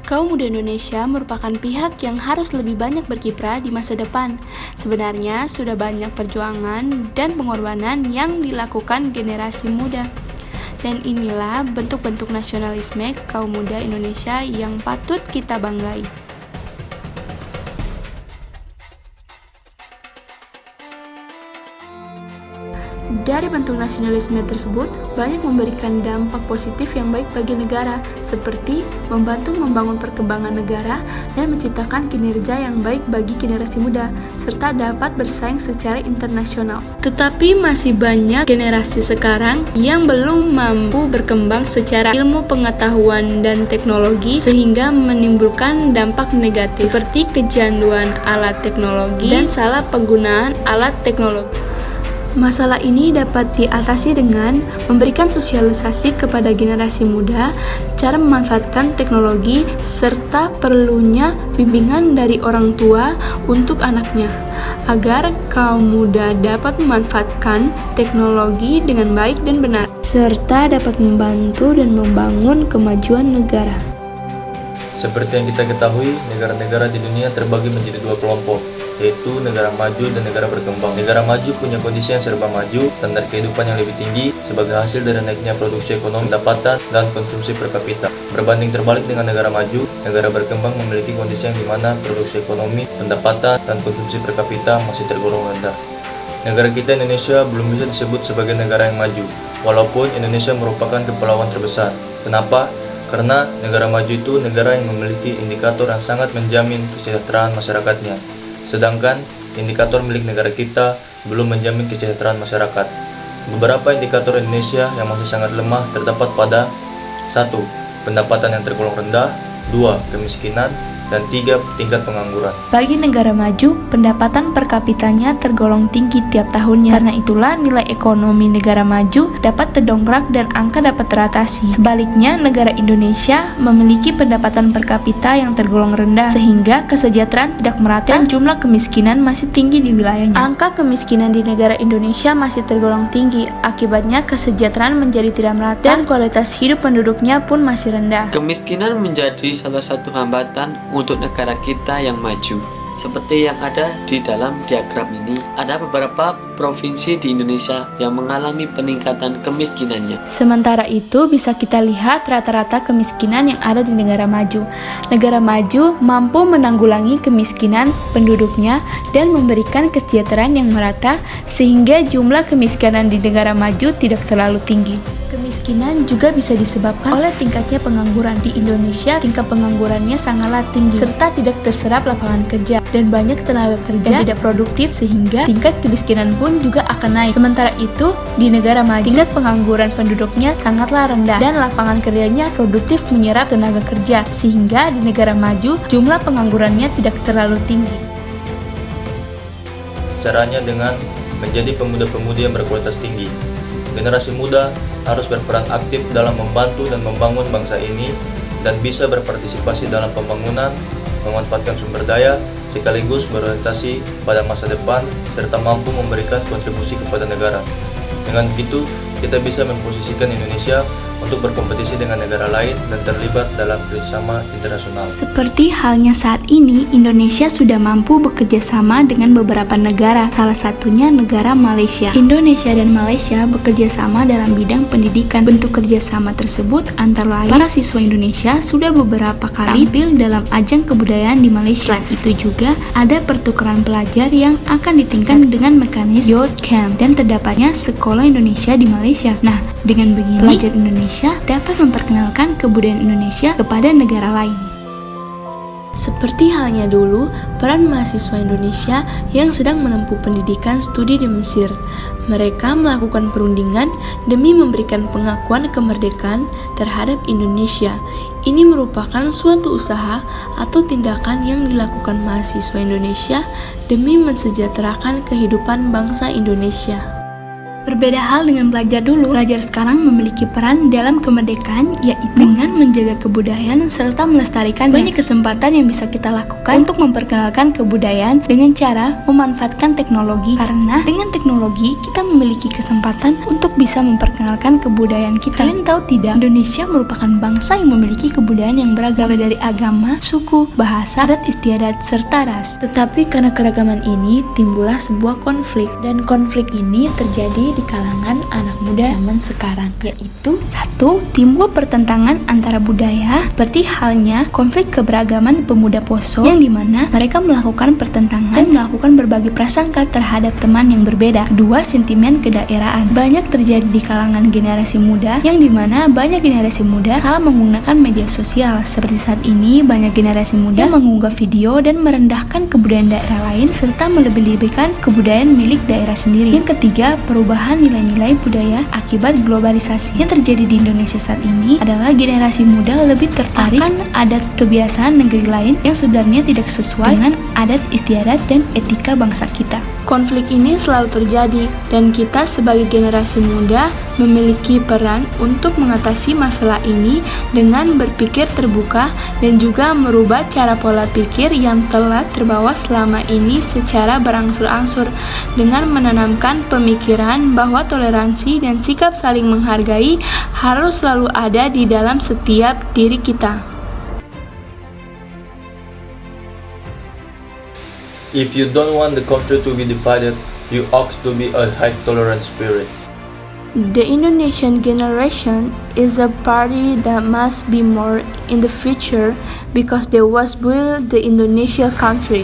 Kaum muda Indonesia merupakan pihak yang harus lebih banyak berkiprah di masa depan. Sebenarnya sudah banyak perjuangan dan pengorbanan yang dilakukan generasi muda. Dan inilah bentuk-bentuk nasionalisme kaum muda Indonesia yang patut kita banggai. Dari bentuk nasionalisme tersebut, banyak memberikan dampak positif yang baik bagi negara, seperti membantu membangun perkembangan negara dan menciptakan kinerja yang baik bagi generasi muda, serta dapat bersaing secara internasional. Tetapi masih banyak generasi sekarang yang belum mampu berkembang secara ilmu pengetahuan dan teknologi, sehingga menimbulkan dampak negatif, seperti kecanduan alat teknologi dan salah penggunaan alat teknologi. Masalah ini dapat diatasi dengan memberikan sosialisasi kepada generasi muda, cara memanfaatkan teknologi, serta perlunya bimbingan dari orang tua untuk anaknya, agar kaum muda dapat memanfaatkan teknologi dengan baik dan benar, serta dapat membantu dan membangun kemajuan negara. Seperti yang kita ketahui, negara-negara di dunia terbagi menjadi dua kelompok, yaitu negara maju dan negara berkembang. Negara maju punya kondisi yang serba maju, standar kehidupan yang lebih tinggi sebagai hasil dari naiknya produksi ekonomi, pendapatan, dan konsumsi per kapita. Berbanding terbalik dengan negara maju, negara berkembang memiliki kondisi yang dimana produksi ekonomi, pendapatan, dan konsumsi per kapita masih tergolong rendah. Negara kita Indonesia belum bisa disebut sebagai negara yang maju, walaupun Indonesia merupakan kepulauan terbesar. Kenapa? Karena negara maju itu negara yang memiliki indikator yang sangat menjamin kesejahteraan masyarakatnya. Sedangkan indikator milik negara kita belum menjamin kesejahteraan masyarakat. Beberapa indikator Indonesia yang masih sangat lemah terdapat pada 1. Pendapatan yang tergolong rendah, 2. Kemiskinan, dan 3. Tingkat pengangguran. Bagi negara maju, pendapatan per kapitanya tergolong tinggi tiap tahunnya. Karena itulah nilai ekonomi negara maju dapat terdongkrak dan angka dapat teratasi. Sebaliknya, negara Indonesia memiliki pendapatan per kapita yang tergolong rendah, sehingga kesejahteraan tidak merata dan jumlah kemiskinan masih tinggi di wilayahnya. Angka kemiskinan di negara Indonesia masih tergolong tinggi, akibatnya kesejahteraan menjadi tidak merata dan kualitas hidup penduduknya pun masih rendah. Kemiskinan menjadi salah satu hambatan untuk negara kita yang maju. Seperti yang ada di dalam diagram ini, ada beberapa provinsi di Indonesia yang mengalami peningkatan kemiskinannya. Sementara itu, bisa kita lihat rata-rata kemiskinan yang ada di negara maju. Negara maju mampu menanggulangi kemiskinan penduduknya dan memberikan kesejahteraan yang merata, sehingga jumlah kemiskinan di negara maju tidak terlalu tinggi. Kemiskinan juga bisa disebabkan oleh tingkatnya pengangguran. Di Indonesia, tingkat penganggurannya sangatlah tinggi, serta tidak terserap lapangan kerja, dan banyak tenaga kerja yang tidak produktif, sehingga tingkat kemiskinan pun juga akan naik. Sementara itu, di negara maju, tingkat pengangguran penduduknya sangatlah rendah, dan lapangan kerjanya produktif menyerap tenaga kerja, sehingga di negara maju, jumlah penganggurannya tidak terlalu tinggi. Caranya dengan menjadi pemuda-pemudi yang berkualitas tinggi. Generasi muda harus berperan aktif dalam membantu dan membangun bangsa ini dan bisa berpartisipasi dalam pembangunan, memanfaatkan sumber daya, sekaligus berorientasi pada masa depan serta mampu memberikan kontribusi kepada negara. Dengan begitu, kita bisa memposisikan Indonesia untuk berkompetisi dengan negara lain dan terlibat dalam kerjasama internasional. Seperti halnya saat ini, Indonesia sudah mampu bekerja sama dengan beberapa negara, salah satunya negara Malaysia. Indonesia dan Malaysia bekerja sama dalam bidang pendidikan. Bentuk kerjasama tersebut antara lain, para siswa Indonesia sudah beberapa kali tampil dalam ajang kebudayaan di Malaysia. Selain itu juga ada pertukaran pelajar yang akan ditingkatkan dengan mekanisme youth camp dan terdapatnya sekolah Indonesia di Malaysia. Nah, dengan begini, pelajar Indonesia dapat memperkenalkan kebudayaan Indonesia kepada negara lain. Seperti halnya dulu, peran mahasiswa Indonesia yang sedang menempuh pendidikan studi di Mesir. Mereka melakukan perundingan demi memberikan pengakuan kemerdekaan terhadap Indonesia. Ini merupakan suatu usaha atau tindakan yang dilakukan mahasiswa Indonesia demi mensejahterakan kehidupan bangsa Indonesia. Berbeda hal dengan pelajar dulu, pelajar sekarang memiliki peran dalam kemerdekaan, yaitu dengan menjaga kebudayaan serta melestarikan. Banyak kesempatan yang bisa kita lakukan untuk memperkenalkan kebudayaan dengan cara memanfaatkan teknologi, karena dengan teknologi kita memiliki kesempatan untuk bisa memperkenalkan kebudayaan kita. Kalian tahu tidak, Indonesia merupakan bangsa yang memiliki kebudayaan yang beragam dari agama, suku, bahasa, adat istiadat, serta ras. Tetapi karena keragaman ini timbullah sebuah konflik, dan konflik ini terjadi di kalangan anak muda zaman sekarang, yaitu 1. Timbul pertentangan antara budaya, seperti halnya konflik keberagaman pemuda Poso, yang dimana mereka melakukan pertentangan dan melakukan berbagai prasangka terhadap teman yang berbeda. 2. Sentimen kedaerahan banyak terjadi di kalangan generasi muda, yang dimana banyak generasi muda salah menggunakan media sosial. Seperti saat ini banyak generasi muda yang mengunggah video dan merendahkan kebudayaan daerah lain serta melebih-lebihkan kebudayaan milik daerah sendiri. Yang ketiga, perubahan nilai-nilai budaya akibat globalisasi yang terjadi di Indonesia saat ini adalah generasi muda lebih tertarik akan adat kebiasaan negeri lain yang sebenarnya tidak sesuai dengan adat istiadat dan etika bangsa kita. Konflik ini selalu terjadi, dan kita sebagai generasi muda memiliki peran untuk mengatasi masalah ini dengan berpikir terbuka dan juga merubah cara pola pikir yang telah terbawa selama ini secara berangsur-angsur, dengan menanamkan pemikiran bahwa toleransi dan sikap saling menghargai harus selalu ada di dalam setiap diri kita. If you don't want the culture to be divided, you ought to be a high tolerance spirit. The Indonesian generation is a party that must be more in the future because they was built the Indonesia country.